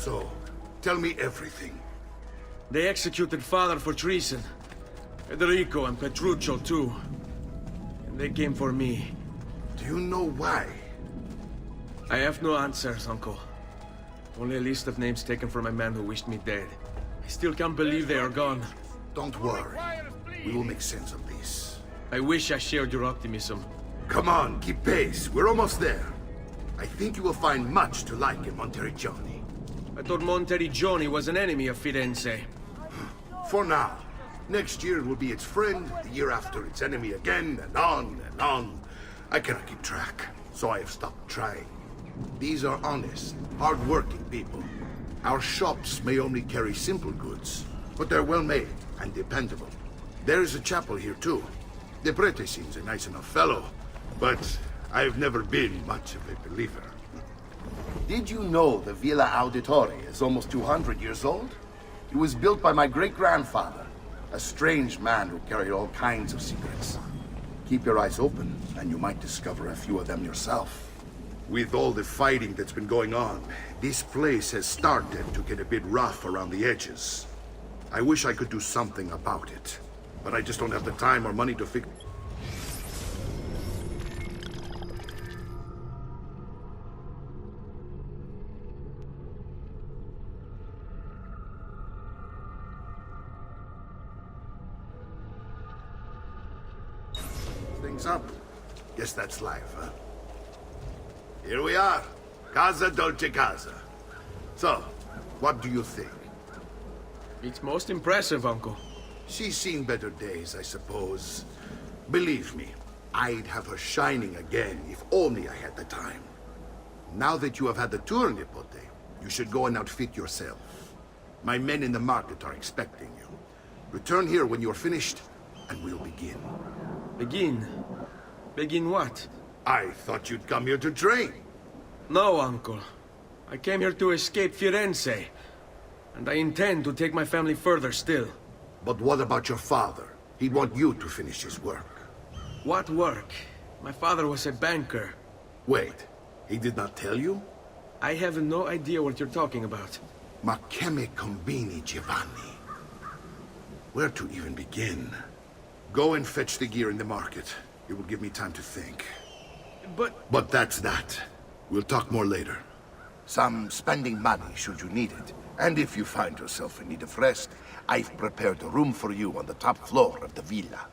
So, tell me everything. They executed father for treason. Federico and Petruccio too. And they came for me. Do you know why? I have no answers, Uncle. Only a list of names taken from a man who wished me dead. I still can't believe they are gone. Don't worry. We will make sense of this. I wish I shared your optimism. Come on, keep pace. We're almost there. I think you will find much to like in Monteriggioni. I thought Monteriggioni was an enemy of Firenze. For now. Next year it will be its friend, the year after its enemy again, and on and on. I cannot keep track, so I have stopped trying. These are honest, hard-working people. Our shops may only carry simple goods, but they're well-made and dependable. There is a chapel here too. The prete seems a nice enough fellow, but I've never been much of a believer. Did you know the Villa Auditore is almost 200 years old? It was built by my great-grandfather, a strange man who carried all kinds of secrets. Keep your eyes open, and you might discover a few of them yourself. With all the fighting that's been going on, this place has started to get a bit rough around the edges. I wish I could do something about it, but I just don't have the time or money to fix. Things up. Guess that's life, huh? Here we are. Casa Dolce Casa. So, what do you think? It's most impressive, Uncle. She's seen better days, I suppose. Believe me, I'd have her shining again if only I had the time. Now that you have had the tour, Nipote, you should go and outfit yourself. My men in the market are expecting you. Return here when you're finished, and we'll begin. Begin? Begin what? I thought you'd come here to train. No, Uncle. I came here to escape Firenze. And I intend to take my family further still. But what about your father? He'd want you to finish his work. What work? My father was a banker. Wait, he did not tell you? I have no idea what you're talking about. Ma che me combini, Giovanni? Where to even begin? Go and fetch the gear in the market. It will give me time to think. But that's that. We'll talk more later. Some spending money should you need it. And if you find yourself in need of rest, I've prepared a room for you on the top floor of the villa.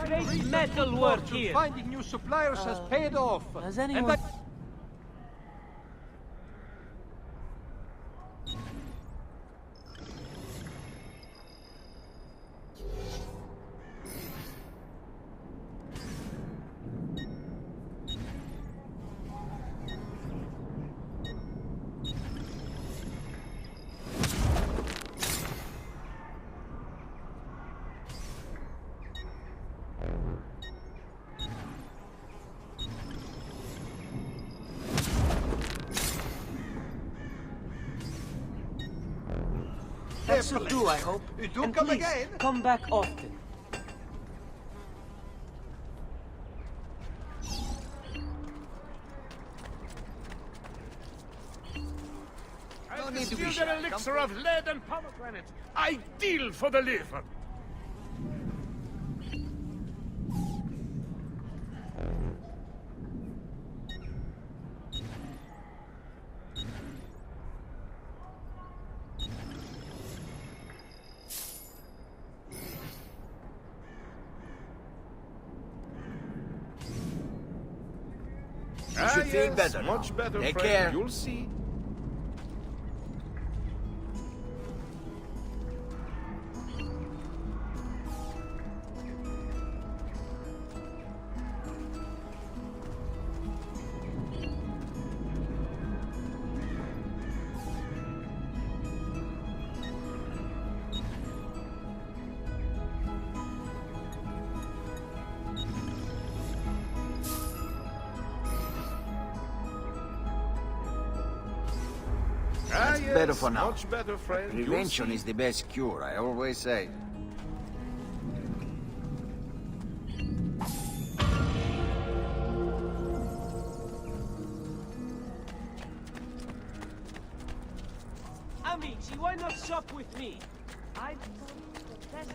Great metal work here. Finding new suppliers has paid off. Has anyone... That should do, I hope. You do And come please, again? come back often. No need to be Distilled an elixir of lead and pomegranate. Ideal for the liver. You should feel better Much now. better, Take friend. care. You'll see. better for now. Much better, friend. You'll Prevention see. is the best cure, I always say. Amici, why not shop with me? I've the best.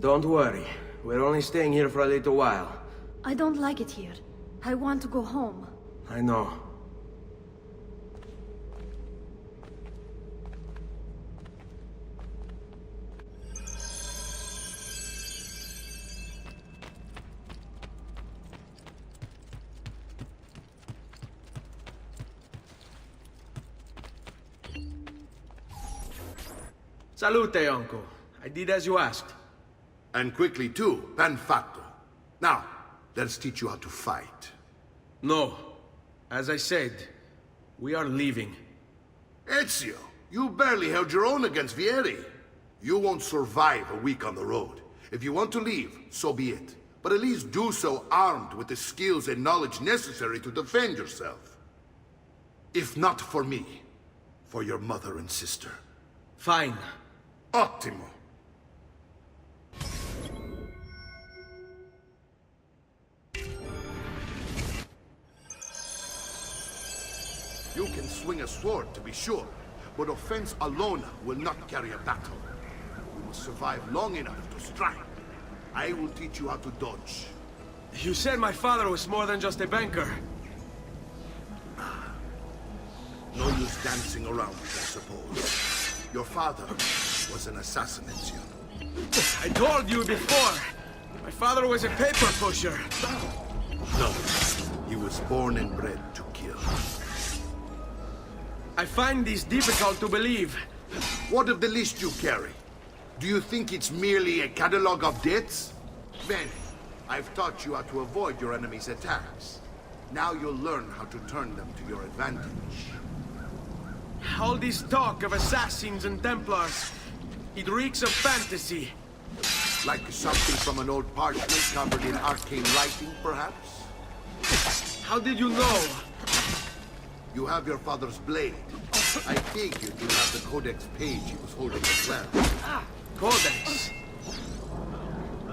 Don't worry. We're only staying here for a little while. I don't like it here. I want to go home. I know. Salute, uncle. I did as you asked. And quickly too, ben fatto. Now, let's teach you how to fight. No. As I said, we are leaving. Ezio, you barely held your own against Vieri. You won't survive a week on the road. If you want to leave, so be it. But at least do so armed with the skills and knowledge necessary to defend yourself. If not for me, for your mother and sister. Fine. Ottimo. You can swing a sword, to be sure, but offense alone will not carry a battle. You must survive long enough to strike. I will teach you how to dodge. You said my father was more than just a banker. No use dancing around, I suppose. Your father was an assassin, Ezio. I told you before. My father was a paper pusher. No, he was born and bred to kill. I find this difficult to believe. What of the list you carry? Do you think it's merely a catalog of debts? Bene, I've taught you how to avoid your enemy's attacks. Now you'll learn how to turn them to your advantage. All this talk of assassins and Templars, it reeks of fantasy. Like something from an old parchment covered in arcane writing, perhaps? How did you know? You have your father's blade. I figured you have the codex page he was holding as well. Codex.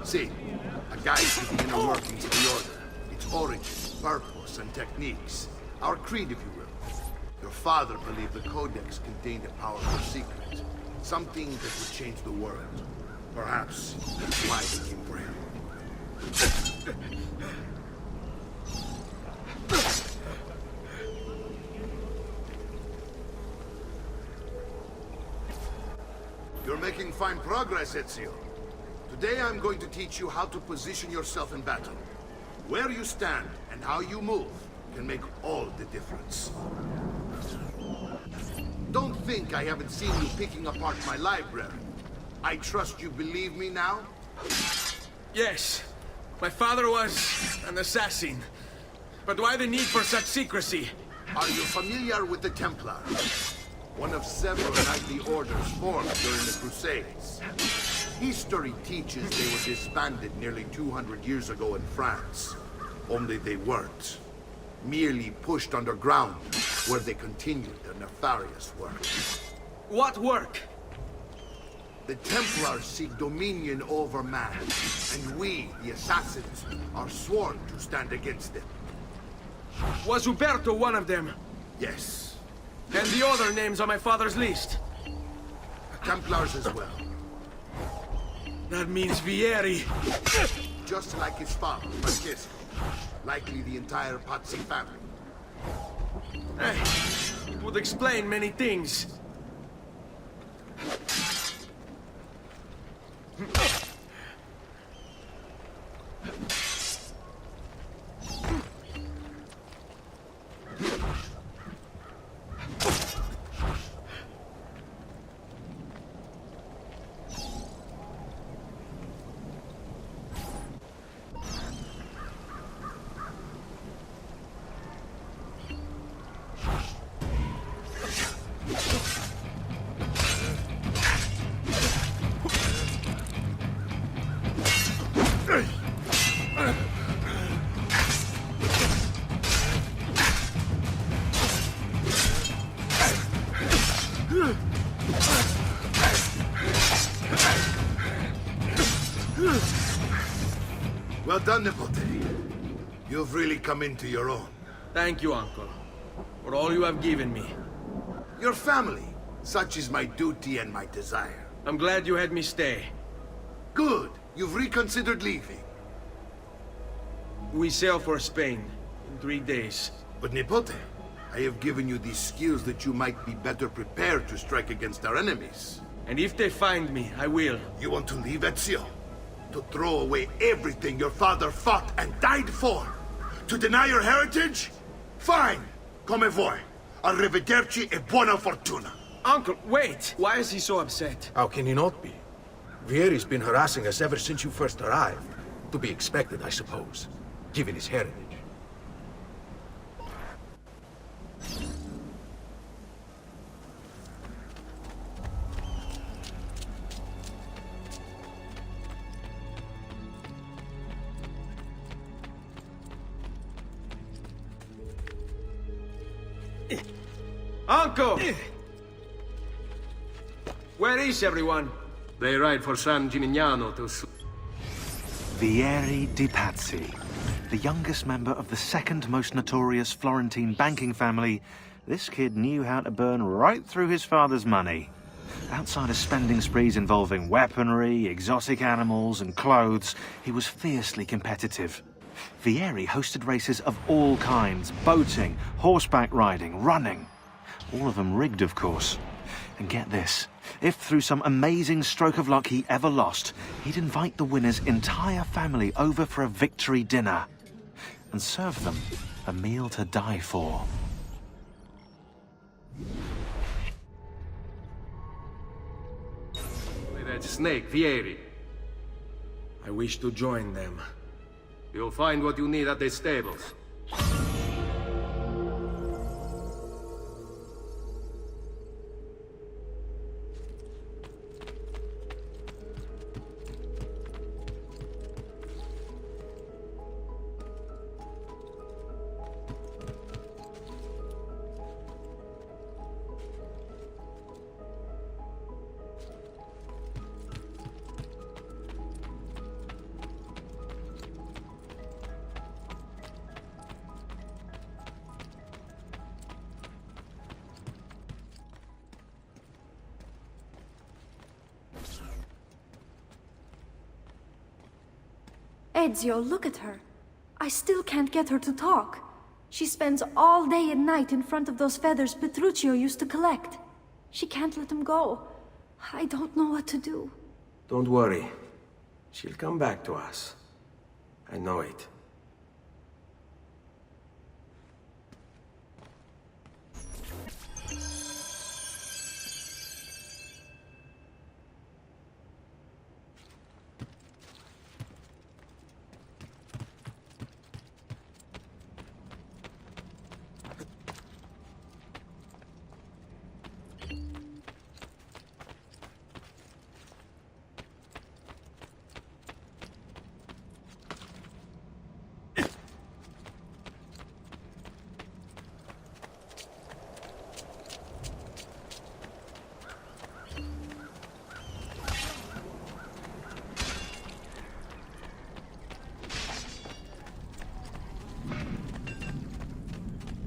See, a guide to the inner workings of the Order. Its origin, purpose, and techniques. Our creed, if you will. Your father believed the Codex contained a powerful secret. Something that would change the world. Perhaps that's why they came for him. You're making fine progress, Ezio. Today I'm going to teach you how to position yourself in battle. Where you stand and how you move can make all the difference. Don't think I haven't seen you picking apart my library. I trust you believe me now? Yes. My father was an assassin. But why the need for such secrecy? Are you familiar with the Templars? One of several knightly orders formed during the Crusades. History teaches they were disbanded nearly 200 years ago in France. Only they weren't. Merely pushed underground, where they continued their nefarious work. What work? The Templars seek dominion over man, and we, the assassins, are sworn to stand against them. Was Uberto one of them? Yes, And the other names on my father's list? the Templars as well. That means Vieri. Just like his father, Francesco. Likely the entire Pazzi family. Hey, it would explain many things. Well done, Nipote. You've really come into your own. Thank you, Uncle, for all you have given me. Your family. Such is my duty and my desire. I'm glad you had me stay. Good. You've reconsidered leaving. We sail for Spain in 3 days. But Nipote, I have given you these skills that you might be better prepared to strike against our enemies. And if they find me, I will. You want to leave, Ezio? To throw away everything your father fought and died for? To deny your heritage? Fine. Come vuoi. Arrivederci e buona fortuna. Uncle, wait! Why is he so upset? How can he not be? Vieri's been harassing us ever since you first arrived. To be expected, I suppose, given his heritage. Uncle! Where is everyone? They ride for San Gimignano to... Vieri di Pazzi, the youngest member of the second most notorious Florentine banking family, this kid knew how to burn right through his father's money. Outside of spending sprees involving weaponry, exotic animals, and clothes, he was fiercely competitive. Vieri hosted races of all kinds, boating, horseback riding, running. All of them rigged, of course. And get this, if through some amazing stroke of luck he ever lost, he'd invite the winner's entire family over for a victory dinner and serve them a meal to die for. That snake, Vieri. I wish to join them. You'll find what you need at the stables. Ezio, look at her. I still can't get her to talk. She spends all day and night in front of those feathers Petruchio used to collect. She can't let them go. I don't know what to do. Don't worry. She'll come back to us. I know it.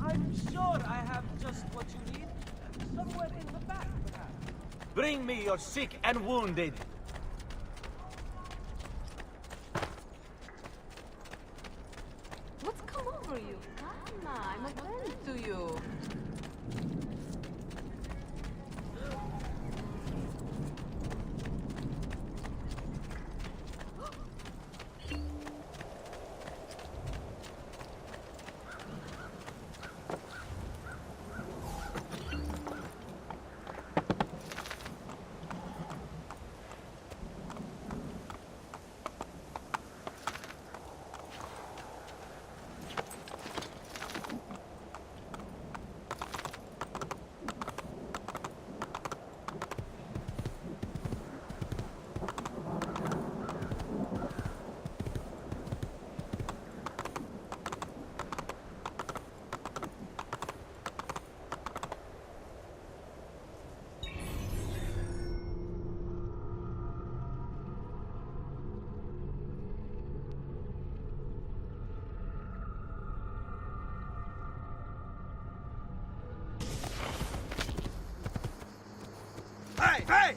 I'm sure I have just what you need. Somewhere in the back, perhaps. Bring me your sick and wounded. What's come over you? Anna, I'm a friend to you. Hey, hey!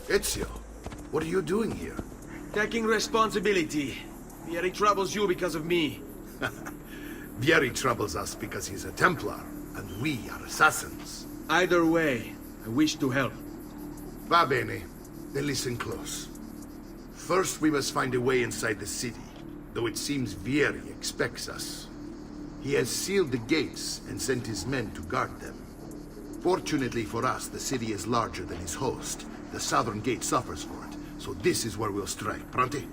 Ezio, what are you doing here? Taking responsibility. Vieri troubles you because of me. Vieri troubles us because he's a Templar, and we are assassins. Either way, I wish to help. Va bene. Then listen close. First, we must find a way inside the city, though it seems Vieri expects us. He has sealed the gates and sent his men to guard them. Fortunately for us, the city is larger than his host. The southern gate suffers for it, so this is where we'll strike. Pronti?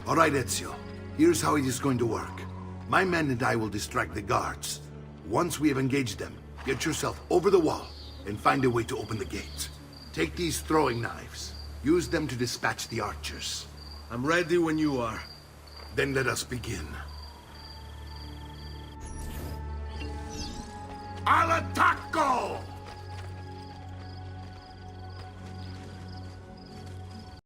All right, Ezio. Here's how it is going to work. My men and I will distract the guards. Once we have engaged them, get yourself over the wall and find a way to open the gate. Take these throwing knives. Use them to dispatch the archers. I'm ready when you are. Then let us begin. Al attacco!